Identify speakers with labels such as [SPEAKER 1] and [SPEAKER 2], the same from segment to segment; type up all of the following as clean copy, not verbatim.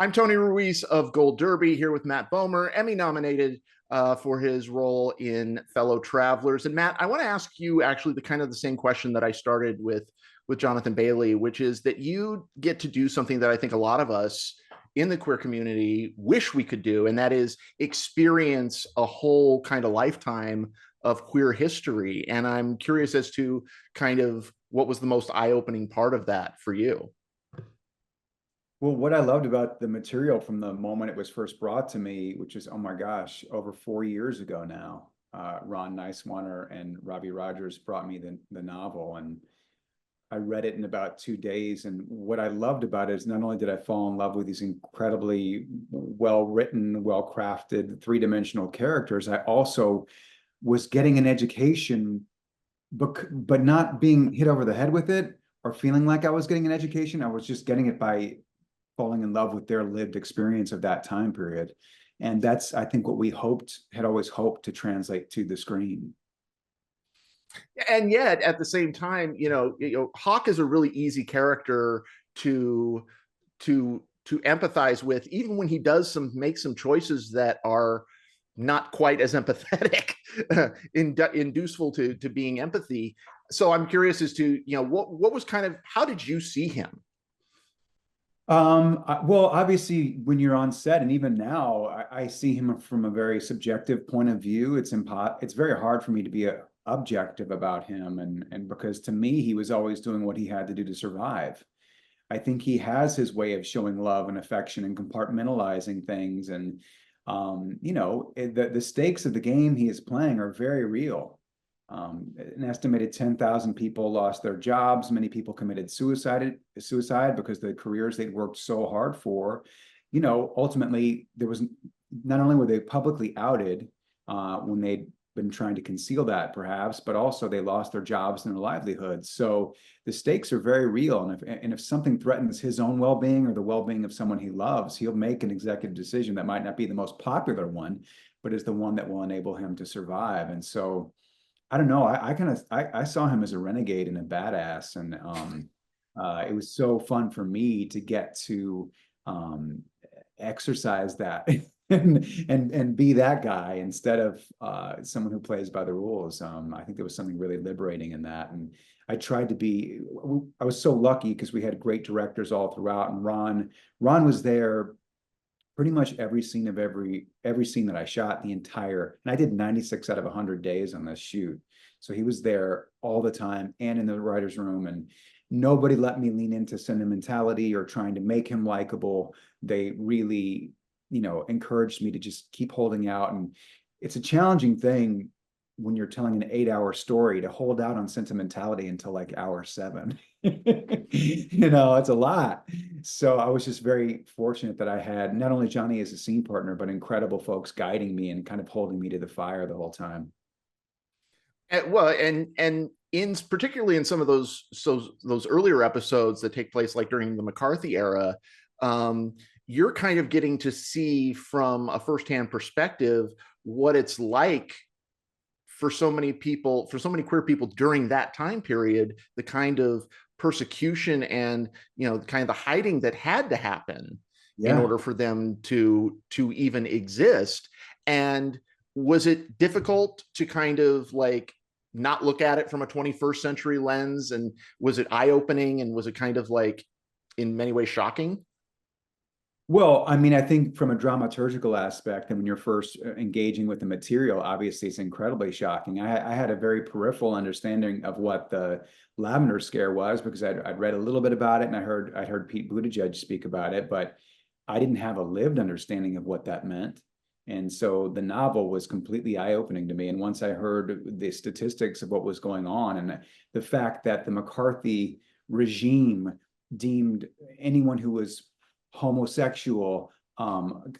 [SPEAKER 1] I'm Tony Ruiz of Gold Derby here with Matt Bomer, Emmy nominated for his role in Fellow Travelers. And Matt, I want to ask you actually the same question that I started with Jonathan Bailey, which is that you get to do something that I think a lot of us in the queer community wish we could do, and that is experience a whole kind of lifetime of queer history. And I'm curious as to kind of what was the most eye-opening part of that for you.
[SPEAKER 2] Well, what I loved about the material from the moment it was first brought to me, which is, oh my gosh, over 4 years ago now, Ron Nicewaner and Robbie Rogers brought me the novel, and I read it in about 2 days. And what I loved about it is not only did I fall in love with these incredibly well-written, well-crafted, three-dimensional characters, I also was getting an education, but not being hit over the head with it or feeling like I was getting an education. I was just getting it by falling in love with their lived experience of that time period. And that's, I think, what we had always hoped to translate to the screen.
[SPEAKER 1] And yet, at the same time, Hawk is a really easy character to empathize with, even when he does make some choices that are not quite as empathetic, induceful to being empathy. So I'm curious as to, what was how did you see him?
[SPEAKER 2] Well, obviously, when you're on set, and even now, I see him from a very subjective point of view. It's very hard for me to be objective about him, and because to me, he was always doing what he had to do to survive. I think he has his way of showing love and affection and compartmentalizing things, and the stakes of the game he is playing are very real. An estimated 10,000 people lost their jobs. Many people committed suicide because the careers they'd worked so hard for, ultimately there was, not only were they publicly outed when they'd been trying to conceal that perhaps, but also they lost their jobs and their livelihoods. So the stakes are very real. And if something threatens his own well-being or the well-being of someone he loves, he'll make an executive decision that might not be the most popular one, but is the one that will enable him to survive. And so I don't know. I saw him as a renegade and a badass, and it was so fun for me to get to exercise that and be that guy instead of someone who plays by the rules. I think there was something really liberating in that, and I tried to be. I was so lucky because we had great directors all throughout, and Ron was there pretty much every scene of every scene that I shot, and I did 96 out of 100 days on this shoot. So he was there all the time and in the writer's room, and nobody let me lean into sentimentality or trying to make him likable. They really, encouraged me to just keep holding out. And it's a challenging thing when you're telling an 8-hour story to hold out on sentimentality until like hour 7. It's a lot. So I was just very fortunate that I had not only Johnny as a scene partner, but incredible folks guiding me and kind of holding me to the fire the whole time.
[SPEAKER 1] And particularly in some of those earlier episodes that take place like during the McCarthy era, you're kind of getting to see from a firsthand perspective what it's like for so many queer people during that time period, the kind of persecution and kind of the hiding that had to happen in order for them to even exist. And was it difficult to kind of like not look at it from a 21st century lens? And was it eye-opening, and was it kind of like in many ways shocking?
[SPEAKER 2] Well, I mean, I think from a dramaturgical aspect, and when you're first engaging with the material, obviously it's incredibly shocking. I had a very peripheral understanding of what the Lavender Scare was because I'd read a little bit about it, and I'd heard Pete Buttigieg speak about it, but I didn't have a lived understanding of what that meant. And so the novel was completely eye-opening to me. And once I heard the statistics of what was going on, and the fact that the McCarthy regime deemed anyone who was homosexual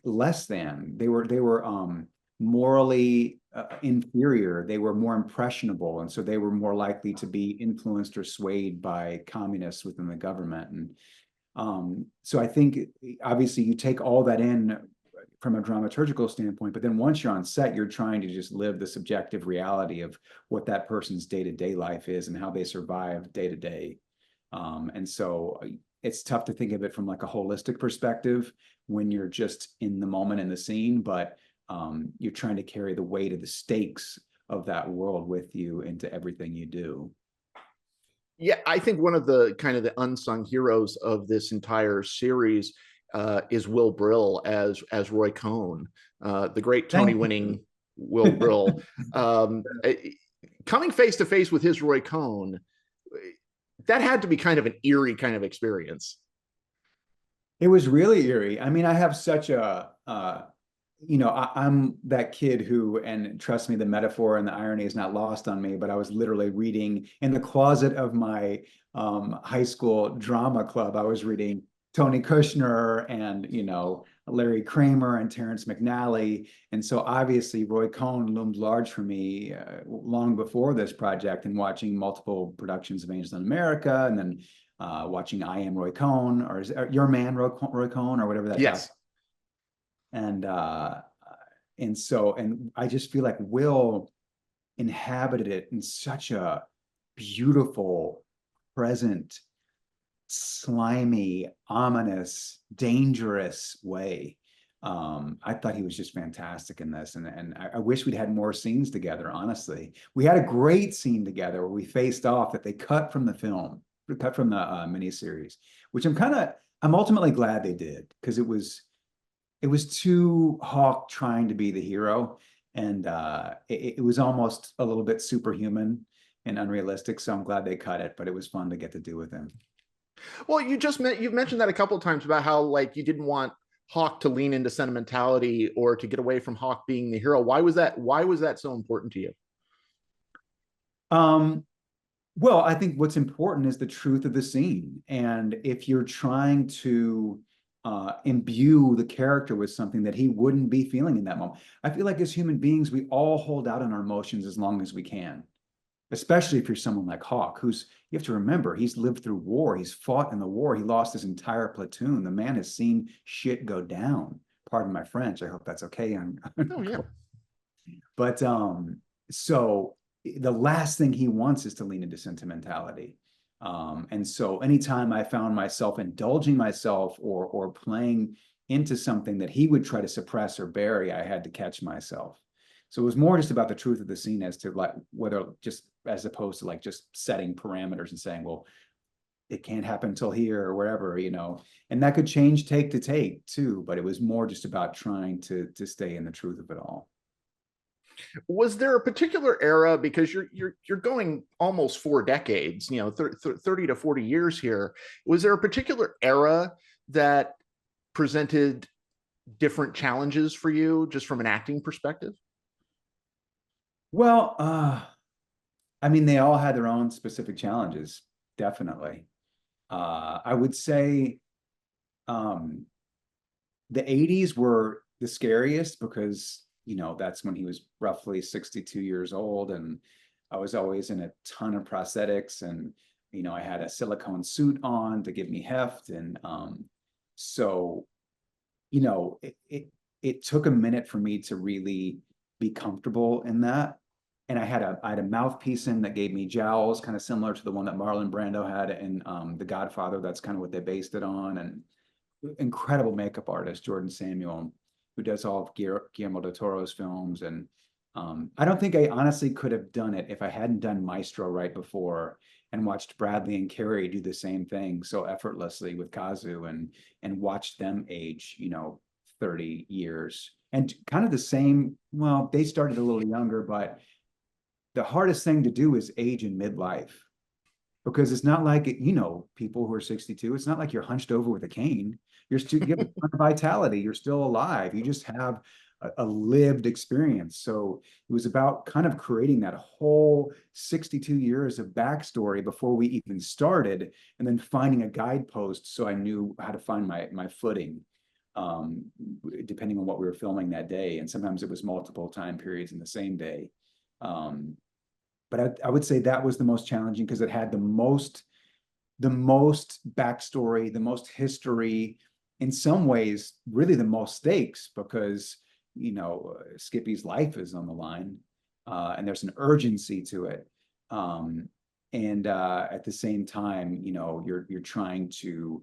[SPEAKER 2] less than, they were morally inferior, they were more impressionable, and so they were more likely to be influenced or swayed by communists within the government. And so I think obviously you take all that in from a dramaturgical standpoint, but then once you're on set, you're trying to just live the subjective reality of what that person's day-to-day life is and how they survive day to day. And so it's tough to think of it from like a holistic perspective when you're just in the moment in the scene, but you're trying to carry the weight of the stakes of that world with you into everything you do.
[SPEAKER 1] Yeah, I think one of the kind of the unsung heroes of this entire series is Will Brill as Roy Cohn, the great
[SPEAKER 2] Thank
[SPEAKER 1] Tony-winning Will Brill. Coming face to face with his Roy Cohn, that had to be kind of an eerie kind of experience.
[SPEAKER 2] It was really eerie. I mean, I have such a, I'm that kid who, and trust me, the metaphor and the irony is not lost on me, but I was literally reading in the closet of my high school drama club. I was reading Tony Kushner and, Larry Kramer and Terrence McNally. And so obviously Roy Cohn loomed large for me long before this project, and watching multiple productions of Angels in America, and then watching I Am Roy Cohn, or Your Man Roy Cohn, or whatever that
[SPEAKER 1] Yes.
[SPEAKER 2] and I just feel like Will inhabited it in such a beautiful, present, slimy, ominous, dangerous way. I thought he was just fantastic in this, and I wish we'd had more scenes together. Honestly, we had a great scene together where we faced off that they cut from the film, cut from the miniseries, which I'm ultimately glad they did, because it was too Hawk trying to be the hero, and it was almost a little bit superhuman and unrealistic. So I'm glad they cut it, but it was fun to get to do with him.
[SPEAKER 1] Well, you've mentioned that a couple of times about how like you didn't want Hawk to lean into sentimentality or to get away from Hawk being the hero. Why was that? Why was that so important to you?
[SPEAKER 2] Well, I think what's important is the truth of the scene, and if you're trying to imbue the character with something that he wouldn't be feeling in that moment. I feel like as human beings, we all hold out on our emotions as long as we can, especially if you're someone like Hawk, you have to remember, he's lived through war. He's fought in the war. He lost his entire platoon. The man has seen shit go down. Pardon my French. I hope that's okay.
[SPEAKER 1] Oh yeah.
[SPEAKER 2] But so the last thing he wants is to lean into sentimentality. And so anytime I found myself indulging myself or playing into something that he would try to suppress or bury, I had to catch myself. So it was more just about the truth of the scene, as to like whether, just as opposed to like just setting parameters and saying, well, it can't happen until here or wherever, and that could change take to take too. But it was more just about trying to stay in the truth of it all.
[SPEAKER 1] Was there a particular era, because you're going almost 4 decades, 30 to 40 years here, was there a particular era that presented different challenges for you just from an acting perspective?
[SPEAKER 2] Well, I mean, they all had their own specific challenges, definitely. I would say the 80s were the scariest, because that's when he was roughly 62 years old, and I was always in a ton of prosthetics, and I had a silicone suit on to give me heft, and so it took a minute for me to really be comfortable in that. And I had a mouthpiece in that gave me jowls, kind of similar to the one that Marlon Brando had in The Godfather. That's kind of what they based it on. And incredible makeup artist, Jordan Samuel, who does all of Guillermo del Toro's films. And I don't think I honestly could have done it if I hadn't done Maestro right before, and watched Bradley and Carey do the same thing so effortlessly with Kazu, and watched them age, 30 years. And kind of the same, well, they started a little younger, but the hardest thing to do is age in midlife, because it's not like people who are 62, it's not like you're hunched over with a cane. You have a ton of vitality. You're still alive. You just have a lived experience. So it was about kind of creating that whole 62 years of backstory before we even started, and then finding a guidepost so I knew how to find my footing, depending on what we were filming that day. And sometimes it was multiple time periods in the same day. But I would say that was the most challenging, because it had the most backstory, the most history, in some ways, really the most stakes, because Skippy's life is on the line, and there's an urgency to it. at the same time, you know, you're trying to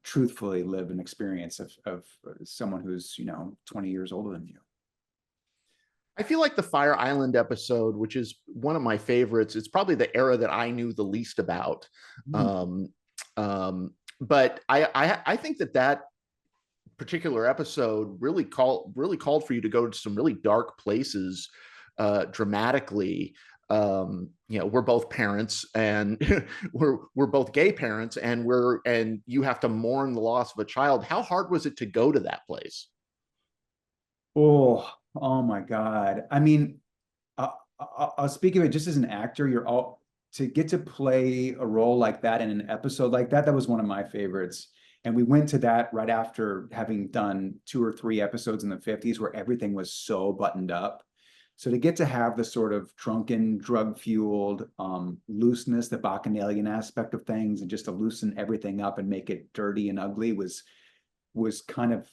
[SPEAKER 2] truthfully live an experience of someone who's, you know, 20 years older than you.
[SPEAKER 1] I feel like the Fire Island episode, which is one of my favorites, it's probably the era that I knew the least about. Um, but I think that particular episode really called for you to go to some really dark places dramatically. You know, we're both parents, and we're both gay parents, and you have to mourn the loss of a child. How hard was it to go to that place?
[SPEAKER 2] Oh my God. I mean, I'll speak of it just as an actor. You're all to get to play a role like that in an episode like that. That was one of my favorites. And we went to that right after having done 2 or 3 episodes in the 50s where everything was so buttoned up. So to get to have the sort of drunken, drug-fueled looseness, the bacchanalian aspect of things, and just to loosen everything up and make it dirty and ugly was kind of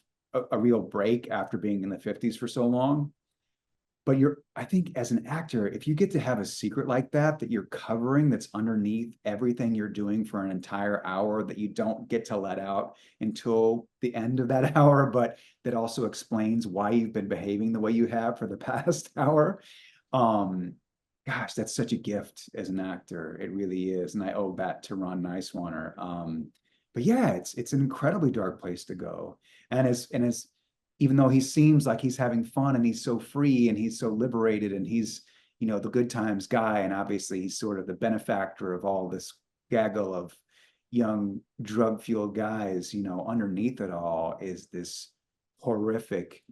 [SPEAKER 2] a real break after being in the 50s for so long. But I think as an actor, if you get to have a secret like that you're covering, that's underneath everything you're doing for an entire hour, that you don't get to let out until the end of that hour, but that also explains why you've been behaving the way you have for the past hour. Gosh, that's such a gift as an actor. It really is. And I owe that to Ron Nicewaner. But yeah, it's an incredibly dark place to go. And as even though he seems like he's having fun and he's so free and he's so liberated and he's, you know, the good times guy, and obviously he's sort of the benefactor of all this gaggle of young drug-fueled guys, you know, underneath it all is this horrific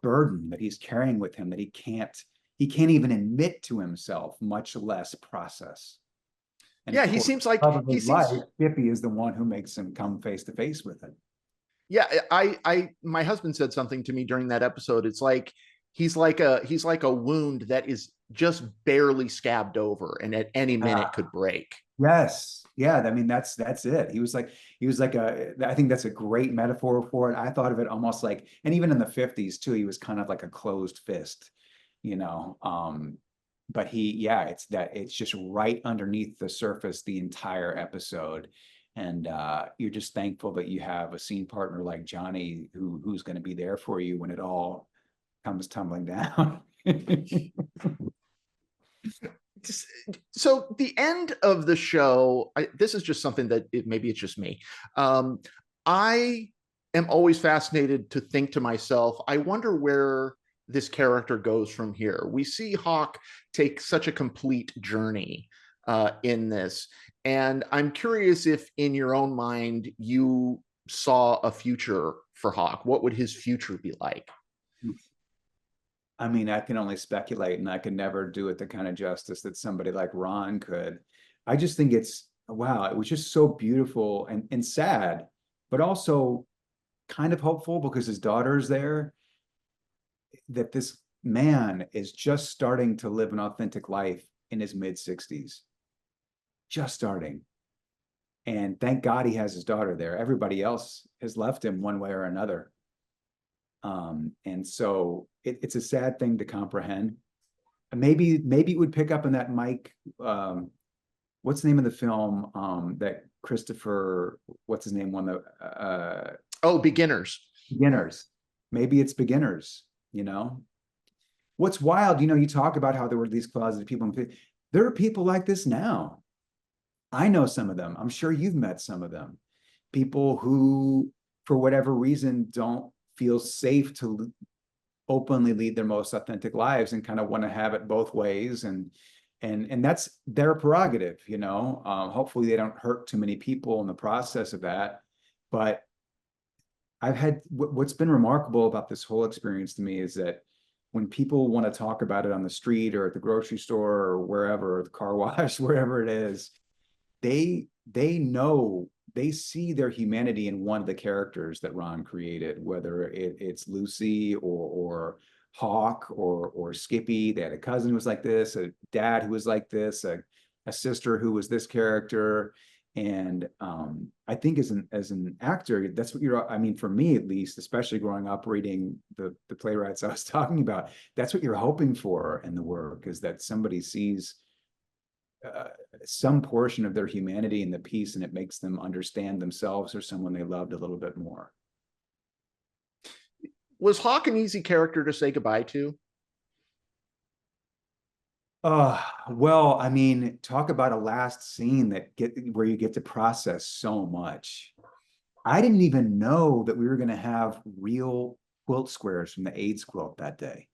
[SPEAKER 2] burden that he's carrying with him that he can't even admit to himself, much less process. And
[SPEAKER 1] Yeah,
[SPEAKER 2] of
[SPEAKER 1] he
[SPEAKER 2] course,
[SPEAKER 1] seems like
[SPEAKER 2] love of
[SPEAKER 1] he
[SPEAKER 2] his life,
[SPEAKER 1] seems
[SPEAKER 2] Skippy is the one who makes him come face to face with it.
[SPEAKER 1] yeah, my husband said something to me during that episode. It's like he's like a wound that is just barely scabbed over and at any minute could break.
[SPEAKER 2] Yes. Yeah. I mean, that's it. He was like I think that's a great metaphor for it. I thought of it almost like, and even in the 50s too, he was kind of like a closed fist, you know. But it's just right underneath the surface the entire episode. And you're just thankful that you have a scene partner like Johnny who's going to be there for you when it all comes tumbling down.
[SPEAKER 1] So the end of the show, this is just something that maybe it's just me. I am always fascinated to think to myself, I wonder where this character goes from here. We see Hawk take such a complete journey in this. And I'm curious if in your own mind, you saw a future for Hawk. What would his future be like?
[SPEAKER 2] I mean, I can only speculate, and I can never do it the kind of justice that somebody like Ron could. I just think wow, it was just so beautiful and sad, but also kind of hopeful because his daughter's there, that this man is just starting to live an authentic life in his mid-60s, just starting. And thank God he has his daughter there. Everybody else has left him one way or another. And so it's a sad thing to comprehend. Maybe it would pick up in that Mike, what's the name of the film that Christopher, what's his name, won the
[SPEAKER 1] Beginners.
[SPEAKER 2] Beginners. Maybe it's Beginners, you know? What's wild, you know, you talk about how there were these closeted people. There are people like this now. I know some of them. I'm sure you've met some of them. People who, for whatever reason, don't feel safe to openly lead their most authentic lives and kind of want to have it both ways. And that's their prerogative, you know. Hopefully they don't hurt too many people in the process of that. But I've had what's been remarkable about this whole experience to me is that when people want to talk about it on the street or at the grocery store or wherever, or the car wash, wherever it is, they know, they see their humanity in one of the characters that Ron created, whether it's Lucy or Hawk or Skippy. They had a cousin who was like this, a dad who was like this, a sister who was this character. And I think as an actor, that's what I mean, for me at least, especially growing up reading the playwrights I was talking about, that's what you're hoping for in the work, is that somebody sees some portion of their humanity in the piece, and it makes them understand themselves or someone they loved a little bit more.
[SPEAKER 1] Was Hawk an easy character to say goodbye to?
[SPEAKER 2] Well, I mean, talk about a last scene where you get to process so much. I didn't even know that we were going to have real quilt squares from the AIDS quilt that day.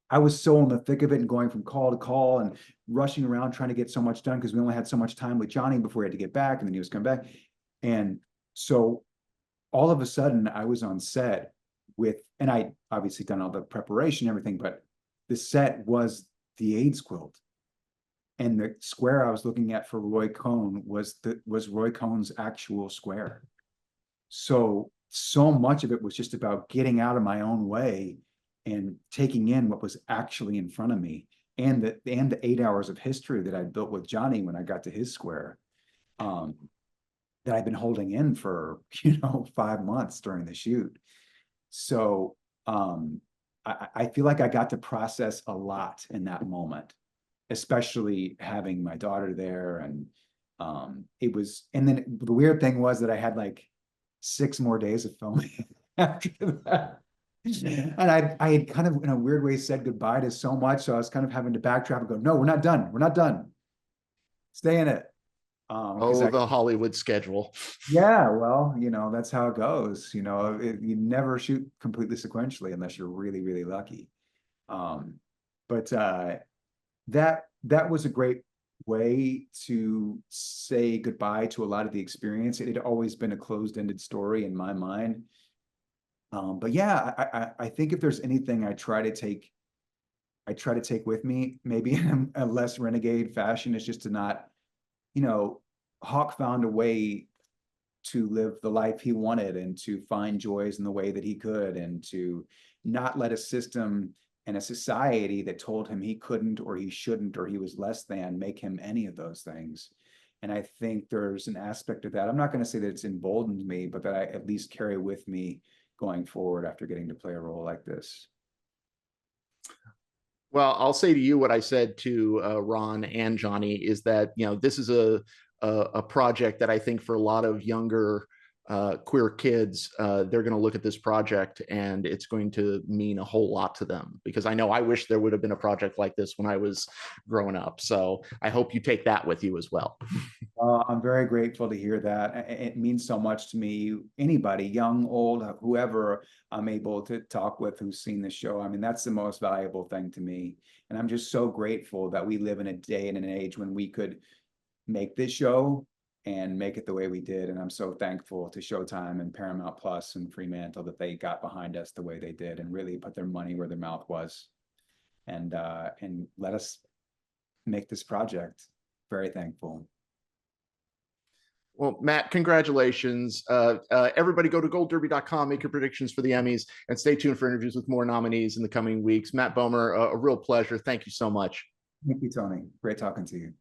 [SPEAKER 2] I was so in the thick of it and going from call to call and rushing around trying to get so much done because we only had so much time with Johnny before he had to get back, and then he was coming back. And so all of a sudden I was on set and I obviously done all the preparation and everything, but the set was the AIDS quilt. And the square I was looking at for Roy Cohn was Roy Cohn's actual square. So much of it was just about getting out of my own way and taking in what was actually in front of me, and the 8 hours of history that I built with Johnny when I got to his square, that I've been holding in for 5 months during the shoot. So I feel like I got to process a lot in that moment, especially having my daughter there. And and then the weird thing was that I had like 6 more days of filming after that. And I had kind of in a weird way said goodbye to so much. So I was kind of having to backtrack and go, no, we're not done. We're not done. Stay in it.
[SPEAKER 1] The Hollywood schedule.
[SPEAKER 2] Yeah, well, that's how it goes. You never shoot completely sequentially unless you're really, really lucky. But that was a great way to say goodbye to a lot of the experience. It had always been a closed-ended story in my mind. But yeah, I think if there's anything I try to take with me, maybe in a less renegade fashion, is just to not, Hawk found a way to live the life he wanted and to find joys in the way that he could, and to not let a system and a society that told him he couldn't or he shouldn't or he was less than make him any of those things. And I think there's an aspect of that. I'm not going to say that it's emboldened me, but that I at least carry with me going forward after getting to play a role like this.
[SPEAKER 1] Well, I'll say to you what I said to Ron and Johnny is that, this is a project that I think for a lot of younger queer kids, they're going to look at this project and it's going to mean a whole lot to them, because I know I wish there would have been a project like this when I was growing up. So I hope you take that with you as well.
[SPEAKER 2] I'm very grateful to hear that. It means so much to me. Anybody, young, old, whoever I'm able to talk with who's seen the show, I mean, that's the most valuable thing to me. And I'm just so grateful that we live in a day and an age when we could make this show and make it the way we did. And I'm so thankful to Showtime and Paramount Plus and Fremantle that they got behind us the way they did and really put their money where their mouth was, and let us make this project. Very thankful.
[SPEAKER 1] Well, Matt, congratulations. Everybody go to goldderby.com, make your predictions for the Emmys, and stay tuned for interviews with more nominees in the coming weeks. Matt Bomer, a real pleasure. Thank you so much.
[SPEAKER 2] Thank you, Tony. Great talking to you.